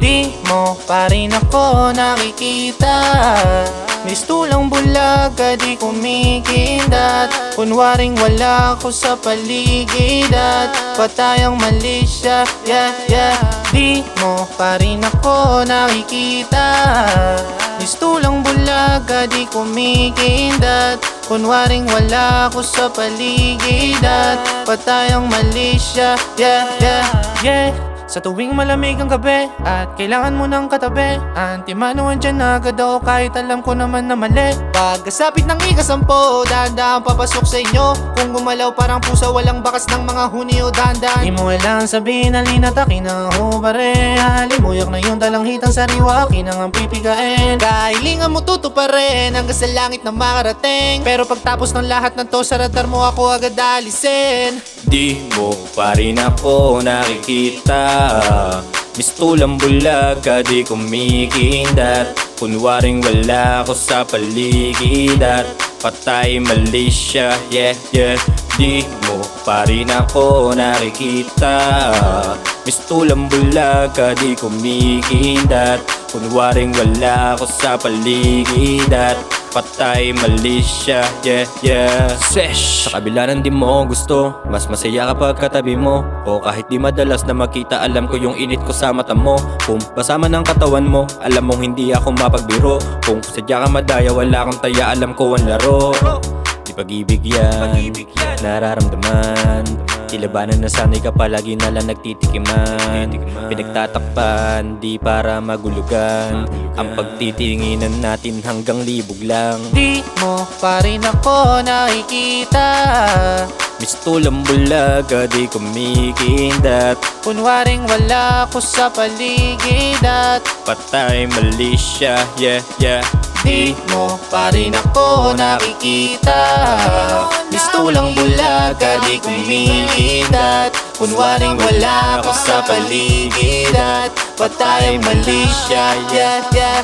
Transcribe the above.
Di mo pa rin ako nakikita. Mistulang bulaga, di kumikindat. Kunwaring wala ako sa paligid at patayang mali siya, yeah, yeah. Di mo pa rin ako nakikita. Mistulang bulaga, di kumikindat. Kunwaring wala ako sa paligid at patayang mali siya, yeah, yeah, yeah. Sa tuwing malamig ang gabi at kailangan mo ng katabi, antimano andyan na agad ako kahit alam ko naman na mali. Pagkasapit ng ika-10, dahan-dahan papasok sa inyo. Kung gumalaw parang pusa, walang bakas ng mga huni o dahan-dahan. Di mo kailangan sabihin, halinataki na ako pare. Halimuyak na yung dalanghitang sariwa, akin ang pipigain. Kahilingan mo tutuparin hanggang sa langit na makarating. Pero pagtapos ng lahat ng to, sa radar mo ako agad alisin. Di mo pa rin ako nakikita. Mistulang bulaga, di kumikindat. Kunwaring wala ako sa paligid at patay mali siya, yeah, yeah. Di mo pa rin ako nakikita. Mistulang bulaga, di kumikindat. Kunwaring wala ako sa paligid at patay mali siya, yeah, yeah. Sesh! Sa kabila ng di mo gusto, mas masaya kapag katabi mo. O kahit di madalas na makita, alam ko yung init ko sa mata mo. Kung basama ng katawan mo, alam mong hindi ako mapagbiro. Kung sadya ka madaya, wala kang taya, alam ko ang laro. Di pag-ibig yan, nararamdaman. Tilabanan na sanay ka palagi nalang nagtitikiman. Pinagtatakpan, di para magulugan. Ang pagtitinginan natin hanggang libog lang. Di mo pa rin ako nakikita. Mistulang bulaga, di kumikindat. Kunwaring wala ako sa paligid at Patay mali siya, yeah, yeah. di mo pa rin ako nakikita. Mistulang bulaga, di kumikindat. Kunwaring wala ako sa paligid at patay mali siya, yeah, yeah.